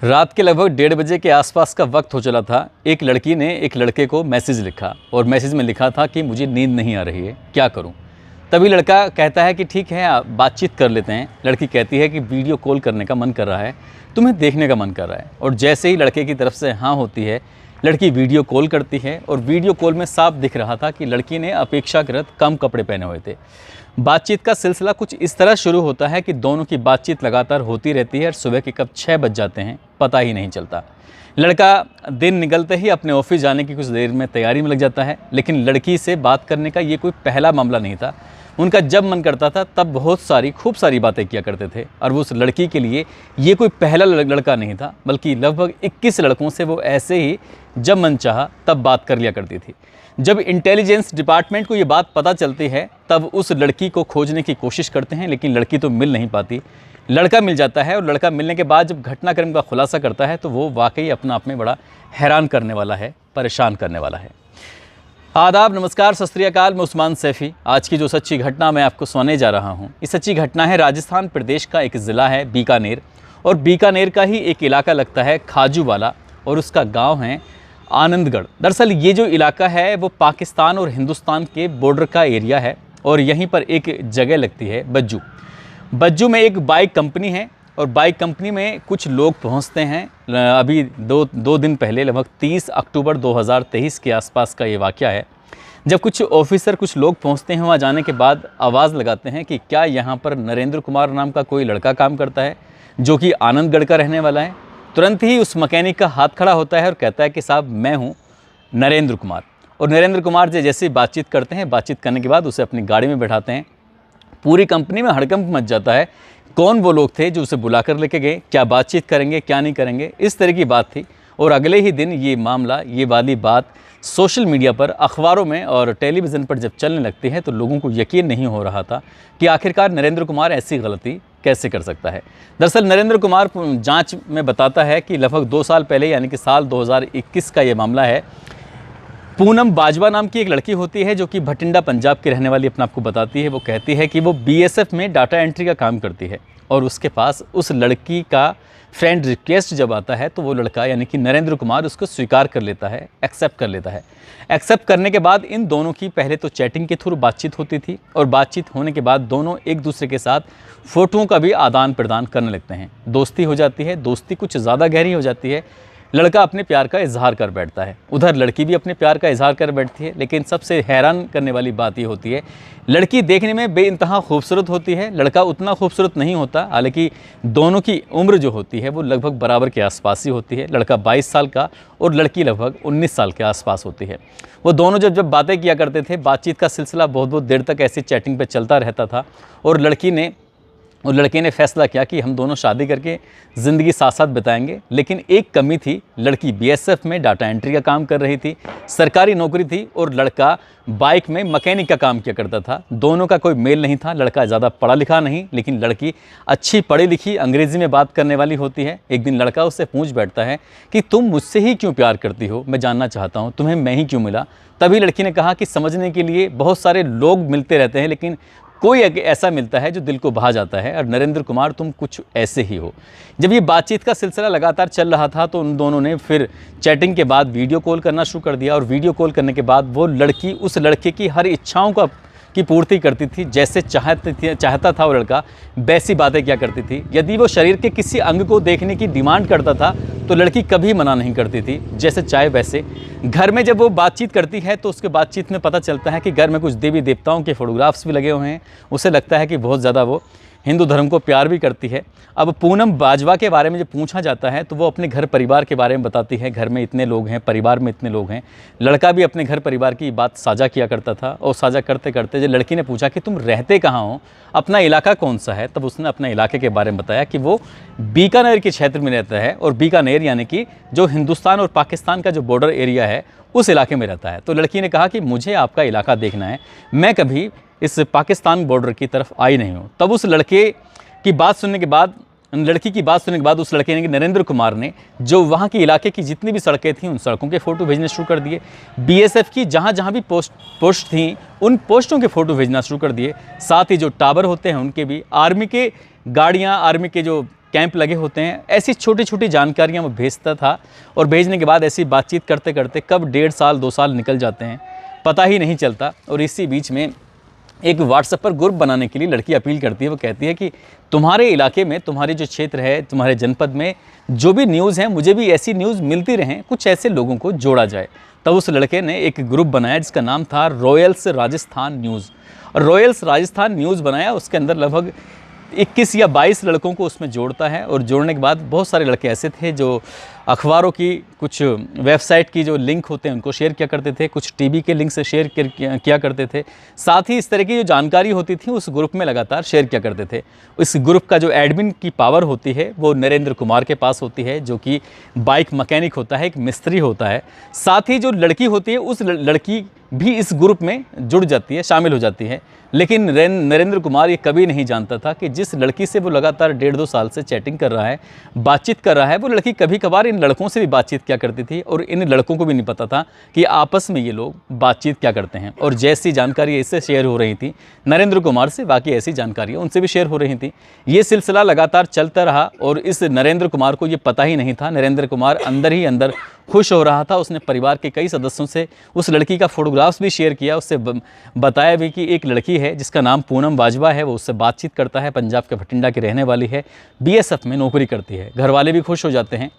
रात के लगभग 1:30 बजे के आसपास का वक्त हो चला था। एक लड़की ने एक लड़के को मैसेज लिखा और मैसेज में लिखा था कि मुझे नींद नहीं आ रही है, क्या करूं। तभी लड़का कहता है कि ठीक है, आप बातचीत कर लेते हैं। लड़की कहती है कि वीडियो कॉल करने का मन कर रहा है, तुम्हें देखने का मन कर रहा है। और जैसे ही लड़के की तरफ से हाँ होती है, लड़की वीडियो कॉल करती है और वीडियो कॉल में साफ दिख रहा था कि लड़की ने अपेक्षाकृत कम कपड़े पहने हुए थे। बातचीत का सिलसिला कुछ इस तरह शुरू होता है कि दोनों की बातचीत लगातार होती रहती है और सुबह के कब 6 बज जाते हैं पता ही नहीं चलता। लड़का दिन निकलते ही अपने ऑफिस जाने की कुछ देर में तैयारी में लग जाता है, लेकिन लड़की से बात करने का ये कोई पहला मामला नहीं था। उनका जब मन करता था तब खूब सारी बातें किया करते थे और वो उस लड़की के लिए ये कोई पहला लड़का नहीं था, बल्कि लगभग 21 लड़कों से वो ऐसे ही जब मन चाहा तब बात कर लिया करती थी। जब इंटेलिजेंस डिपार्टमेंट को ये बात पता चलती है तब उस लड़की को खोजने की कोशिश करते हैं, लेकिन लड़की तो मिल नहीं पाती। लड़का मिल जाता है और लड़का मिलने के बाद जब घटनाक्रम का खुलासा करता है तो वो वाकई अपना आप में बड़ा हैरान करने वाला है, परेशान करने वाला है। आदाब, नमस्कार, सत श्री अकाल। मैं उस्मान सैफ़ी। आज की जो सच्ची घटना मैं आपको सुनाने जा रहा हूँ, ये सच्ची घटना है राजस्थान प्रदेश का एक ज़िला है बीकानेर, और बीकानेर का ही एक इलाका लगता है खाजूवाला, और उसका गांव है आनंदगढ़। दरअसल ये जो इलाका है वो पाकिस्तान और हिंदुस्तान के बॉर्डर का एरिया है, और यहीं पर एक जगह लगती है बज्जू। बज्जू में एक बाइक कंपनी है और बाइक कंपनी में कुछ लोग पहुंचते हैं। अभी दो दिन पहले, लगभग 30 अक्टूबर 2023 के आसपास का ये वाक़या है, जब कुछ ऑफिसर, कुछ लोग पहुंचते हैं। वहाँ जाने के बाद आवाज़ लगाते हैं कि क्या यहाँ पर नरेंद्र कुमार नाम का कोई लड़का काम करता है जो कि आनंदगढ़ का रहने वाला है। तुरंत ही उस मैकेनिक का हाथ खड़ा होता है और कहता है कि साहब, मैं हूँ नरेंद्र कुमार। और नरेंद्र कुमार जी जैसे बातचीत करते हैं, बातचीत करने के बाद उसे अपनी गाड़ी में बैठाते हैं। पूरी कंपनी में हड़कंप मच जाता है, कौन वो लोग थे जो उसे बुलाकर लेके गए, क्या बातचीत करेंगे, क्या नहीं करेंगे, इस तरह की बात थी। और अगले ही दिन ये मामला, ये वाली बात सोशल मीडिया पर, अखबारों में और टेलीविज़न पर जब चलने लगती है तो लोगों को यकीन नहीं हो रहा था कि आखिरकार नरेंद्र कुमार ऐसी गलती कैसे कर सकता है। दरअसल नरेंद्र कुमार जांच में बताता है कि लगभग 2 साल पहले, यानी कि साल 2021 का ये मामला है। पूनम बाजवा नाम की एक लड़की होती है जो कि भटिंडा पंजाब की रहने वाली अपने आप को बताती है। वो कहती है कि वो बीएसएफ में डाटा एंट्री का काम करती है, और उसके पास उस लड़की का फ्रेंड रिक्वेस्ट जब आता है तो वो लड़का, यानी कि नरेंद्र कुमार, उसको स्वीकार कर लेता है, एक्सेप्ट कर लेता है। एक्सेप्ट करने के बाद इन दोनों की पहले तो चैटिंग के थ्रू बातचीत होती थी, और बातचीत होने के बाद दोनों एक दूसरे के साथ फ़ोटोओं का भी आदान प्रदान करने लगते हैं। दोस्ती हो जाती है, दोस्ती कुछ ज़्यादा गहरी हो जाती है। लड़का अपने प्यार का इजहार कर बैठता है, उधर लड़की भी अपने प्यार का इजहार कर बैठती है। लेकिन सबसे हैरान करने वाली बात ये होती है, लड़की देखने में बेइंतहा खूबसूरत होती है, लड़का उतना खूबसूरत नहीं होता। हालांकि दोनों की उम्र जो होती है वो लगभग बराबर के आसपास ही होती है। लड़का 22 साल का और लड़की लगभग 19 साल के आसपास होती है। वो दोनों जब बातें किया करते थे, बातचीत का सिलसिला बहुत देर तक ऐसी चैटिंग पर चलता रहता था, और लड़के ने फैसला किया कि हम दोनों शादी करके ज़िंदगी साथ साथ बिताएंगे। लेकिन एक कमी थी, लड़की बीएसएफ में डाटा एंट्री का काम कर रही थी, सरकारी नौकरी थी, और लड़का बाइक में मैकेनिक का काम किया करता था। दोनों का कोई मेल नहीं था। लड़का ज़्यादा पढ़ा लिखा नहीं, लेकिन लड़की अच्छी पढ़ी लिखी, अंग्रेज़ी में बात करने वाली होती है। एक दिन लड़का उससे पूछ बैठता है कि तुम मुझसे ही क्यों प्यार करती हो, मैं जानना चाहता हूँ, तुम्हें मैं ही क्यों मिला। तभी लड़की ने कहा कि समझने के लिए बहुत सारे लोग मिलते रहते हैं, लेकिन कोई ऐसा मिलता है जो दिल को भा जाता है, और नरेंद्र कुमार तुम कुछ ऐसे ही हो। जब ये बातचीत का सिलसिला लगातार चल रहा था तो उन दोनों ने फिर चैटिंग के बाद वीडियो कॉल करना शुरू कर दिया, और वीडियो कॉल करने के बाद वो लड़की उस लड़के की हर इच्छाओं की पूर्ति करती थी। जैसे चाहता था वो लड़का, वैसी बातें क्या करती थी। यदि वो शरीर के किसी अंग को देखने की डिमांड करता था तो लड़की कभी मना नहीं करती थी, जैसे चाहे वैसे। घर में जब वो बातचीत करती है तो उसके बातचीत में पता चलता है कि घर में कुछ देवी देवताओं के फोटोग्राफ्स भी लगे हुए हैं। उसे लगता है कि बहुत ज़्यादा वो हिंदू धर्म को प्यार भी करती है। अब पूनम बाजवा के बारे में जब पूछा जाता है तो वो अपने घर परिवार के बारे में बताती है। घर में इतने लोग हैं, परिवार में इतने लोग हैं। लड़का भी अपने घर परिवार की बात साझा किया करता था, और साझा करते करते जब लड़की ने पूछा कि तुम रहते कहाँ हो, अपना इलाका कौन सा है, तब उसने अपने इलाके के बारे में बताया कि वो बीकानेर के क्षेत्र में रहता है, और बीकानेर यानी कि जो हिंदुस्तान और पाकिस्तान का जो बॉर्डर एरिया है उस इलाके में रहता है। तो लड़की ने कहा कि मुझे आपका इलाका देखना है, मैं कभी इस पाकिस्तान बॉर्डर की तरफ आई नहीं हूँ। तब उस लड़की की बात सुनने के बाद उस लड़के ने, नरेंद्र कुमार ने, जो वहाँ के इलाके की जितनी भी सड़कें थीं उन सड़कों के फ़ोटो भेजने शुरू कर दिए। बीएसएफ की जहाँ भी पोस्ट थी उन पोस्टों के फ़ोटो भेजना शुरू कर दिए। साथ ही जो टावर होते हैं उनके भी, आर्मी के गाड़ियाँ, आर्मी के जो कैंप लगे होते हैं, ऐसी छोटी छोटी जानकारियाँ वो भेजता था। और भेजने के बाद ऐसी बातचीत करते करते कब 1.5 साल 2 साल निकल जाते हैं पता ही नहीं चलता। और इसी बीच में एक व्हाट्सएप पर ग्रुप बनाने के लिए लड़की अपील करती है। वो कहती है कि तुम्हारे इलाके में, तुम्हारे जो क्षेत्र है, तुम्हारे जनपद में जो भी न्यूज़ हैं, मुझे भी ऐसी न्यूज़ मिलती रहें, कुछ ऐसे लोगों को जोड़ा जाए। तब उस लड़के ने एक ग्रुप बनाया जिसका नाम था रॉयल्स राजस्थान न्यूज़। और रॉयल्स राजस्थान न्यूज़ बनाया, उसके अंदर लगभग 21 या 22 लड़कों को उसमें जोड़ता है। और जोड़ने के बाद बहुत सारे लड़के ऐसे थे जो अखबारों की, कुछ वेबसाइट की जो लिंक होते हैं उनको शेयर किया करते थे, कुछ टीवी के लिंक से शेयर किया करते थे। साथ ही इस तरह की जो जानकारी होती थी उस ग्रुप में लगातार शेयर किया करते थे। इस ग्रुप का जो एडमिन की पावर होती है वो नरेंद्र कुमार के पास होती है, जो कि बाइक मैकेनिक होता है, एक मिस्त्री होता है। साथ ही जो लड़की होती है उस लड़की भी इस ग्रुप में जुड़ जाती है, शामिल हो जाती है। लेकिन नरेंद्र कुमार ये कभी नहीं जानता था कि जिस लड़की से वो लगातार 1.5-2 साल से चैटिंग कर रहा है, बातचीत कर रहा है, वो लड़की कभी कभार इन लड़कों से भी बातचीत क्या करती थी। और इन लड़कों को भी नहीं पता था कि आपस में ये लोग बातचीत क्या करते हैं। और जैसी जानकारी इससे शेयर हो रही थी नरेंद्र कुमार से, बाकी ऐसी जानकारियाँ उनसे भी शेयर हो रही थी। ये सिलसिला लगातार चलता रहा और इस नरेंद्र कुमार को ये पता ही नहीं था। नरेंद्र कुमार अंदर ही अंदर खुश हो रहा था। उसने परिवार के कई सदस्यों से उस लड़की का फोटोग्राफ्स भी शेयर किया, उससे बताया भी कि एक लड़की है जिसका नाम पूनम बाजवा है, वो उससे बातचीत करता है, पंजाब के भटिंडा की रहने वाली है, बीएसएफ में नौकरी करती है। घर वाले भी खुश हो जाते हैं।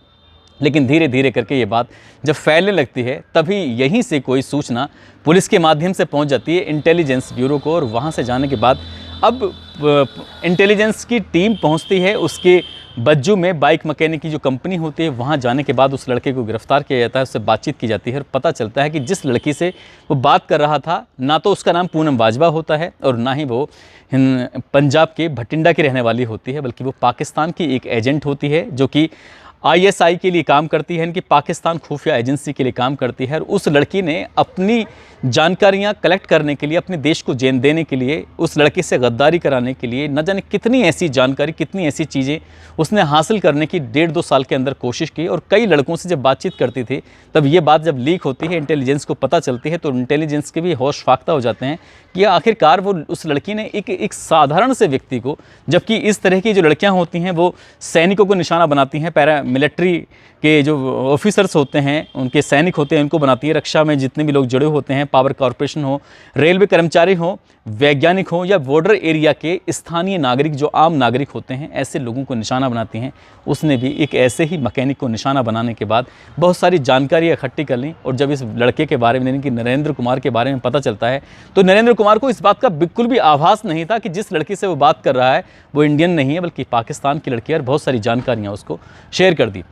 लेकिन धीरे धीरे करके ये बात जब फैलने लगती है तभी यहीं से कोई सूचना पुलिस के माध्यम से पहुंच जाती है इंटेलिजेंस ब्यूरो को। और वहां से जाने के बाद अब इंटेलिजेंस की टीम पहुंचती है उसके बज्जू में, बाइक मैकेनिक की जो कंपनी होती है। वहां जाने के बाद उस लड़के को गिरफ्तार किया जाता है, उससे बातचीत की जाती है और पता चलता है कि जिस लड़की से वो बात कर रहा था ना तो उसका नाम पूनम बाजवा होता है और ना ही वो पंजाब के भटिंडा की रहने वाली होती है, बल्कि वो पाकिस्तान की एक एजेंट होती है जो कि ISI के लिए काम करती है, इनकी पाकिस्तान खुफिया एजेंसी के लिए काम करती है। और उस लड़की ने अपनी जानकारियां कलेक्ट करने के लिए, अपने देश को जेन देने के लिए, उस लड़के से गद्दारी कराने के लिए, न जाने कितनी ऐसी जानकारी, कितनी ऐसी चीज़ें उसने हासिल करने की 1.5-2 साल के अंदर कोशिश की। और कई लड़कों से जब बातचीत करती थी तब ये बात जब लीक होती है, इंटेलिजेंस को पता चलती है, तो इंटेलिजेंस के भी होश फाख्ता हो जाते हैं कि आखिरकार वो उस लड़की ने एक साधारण से व्यक्ति को, जबकि इस तरह की जो लड़कियां होती हैं वो सैनिकों को निशाना बनाती हैं, पैरा मिलिट्री के जो ऑफिसर्स होते हैं, उनके सैनिक होते हैं, उनको बनाती है। रक्षा में जितने भी लोग जुड़े होते हैं, पावर कॉरपोरेशन हो, रेलवे कर्मचारी हो, वैज्ञानिक हो या बॉर्डर एरिया के स्थानीय नागरिक, जो आम नागरिक होते हैं, ऐसे लोगों को निशाना बनाती हैं। उसने भी एक ऐसे ही मैकेनिक को निशाना बनाने के बाद बहुत सारी जानकारी इकट्ठी कर ली। और जब इस लड़के के बारे में, यानी कि नरेंद्र कुमार के बारे में पता चलता है, तो नरेंद्र कुमार को इस बात का बिल्कुल भी आभास नहीं था कि जिस लड़की से वो बात कर रहा है वो इंडियन नहीं है बल्कि पाकिस्तान की लड़की है। और बहुत सारी जानकारियाँ उसको शेयर कर दी।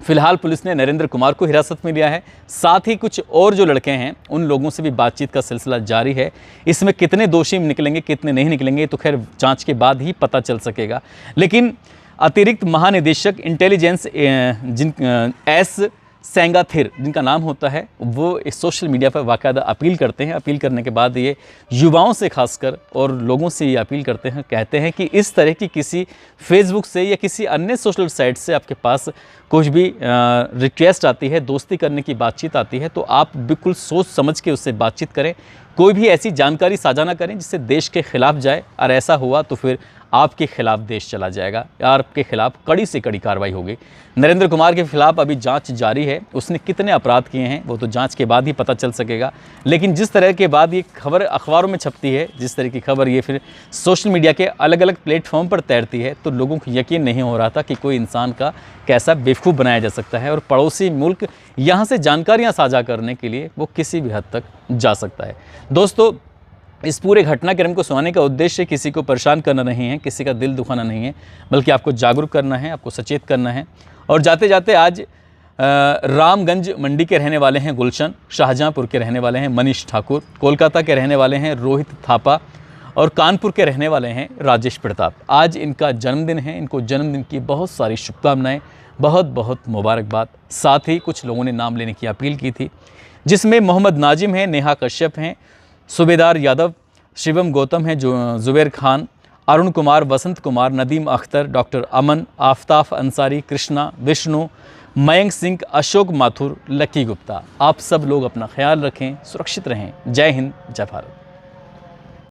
फिलहाल पुलिस ने नरेंद्र कुमार को हिरासत में लिया है। साथ ही कुछ और जो लड़के हैं उन लोगों से भी बातचीत का सिलसिला जारी है। इसमें कितने दोषी निकलेंगे, कितने नहीं निकलेंगे, तो खैर जांच के बाद ही पता चल सकेगा। लेकिन अतिरिक्त महानिदेशक इंटेलिजेंस एस सेंगाथिर, जिनका नाम होता है, वो इस सोशल मीडिया पर बाकायदा अपील करते हैं। अपील करने के बाद ये युवाओं से खासकर और लोगों से ये अपील करते हैं, कहते हैं कि इस तरह की किसी फेसबुक से या किसी अन्य सोशल साइट से आपके पास कुछ भी रिक्वेस्ट आती है, दोस्ती करने की बातचीत आती है, तो आप बिल्कुल सोच समझ के उससे बातचीत करें। कोई भी ऐसी जानकारी साझा ना करें जिससे देश के खिलाफ जाए, और ऐसा हुआ तो फिर आपके खिलाफ देश चला जाएगा या आपके खिलाफ कड़ी से कड़ी कार्रवाई होगी। नरेंद्र कुमार के खिलाफ अभी जांच जारी है। उसने कितने अपराध किए हैं वो तो जांच के बाद ही पता चल सकेगा। लेकिन जिस तरह के बाद ये खबर अखबारों में छपती है, जिस तरह की खबर ये फिर सोशल मीडिया के अलग अलग प्लेटफॉर्म पर तैरती है, तो लोगों को यकीन नहीं हो रहा था कि कोई इंसान का कैसा बेवकूफ़ बनाया जा सकता है और पड़ोसी मुल्क यहाँ से जानकारियाँ साझा करने के लिए वो किसी भी हद तक जा सकता है। दोस्तों, इस पूरे घटनाक्रम को सुनाने का उद्देश्य किसी को परेशान करना नहीं है, किसी का दिल दुखाना नहीं है, बल्कि आपको जागरूक करना है, आपको सचेत करना है। और जाते जाते आज रामगंज मंडी के रहने वाले हैं गुलशन, शाहजहाँपुर के रहने वाले हैं मनीष ठाकुर, कोलकाता के रहने वाले हैं रोहित थापा और कानपुर के रहने वाले हैं राजेश प्रताप। आज इनका जन्मदिन है। इनको जन्मदिन की बहुत सारी शुभकामनाएं, बहुत बहुत मुबारकबाद। साथ ही कुछ लोगों ने नाम लेने की अपील की थी, जिसमें मोहम्मद नाजिम हैं, नेहा कश्यप हैं, सुबेदार यादव, शिवम गौतम हैं, जुबैर खान, अरुण कुमार, वसंत कुमार, नदीम अख्तर, डॉक्टर अमन, आफ्ताफ अंसारी, कृष्णा, विष्णु, मयंक सिंह, अशोक माथुर, लकी गुप्ता। आप सब लोग अपना ख्याल रखें, सुरक्षित रहें। जय हिंद, जय भारत।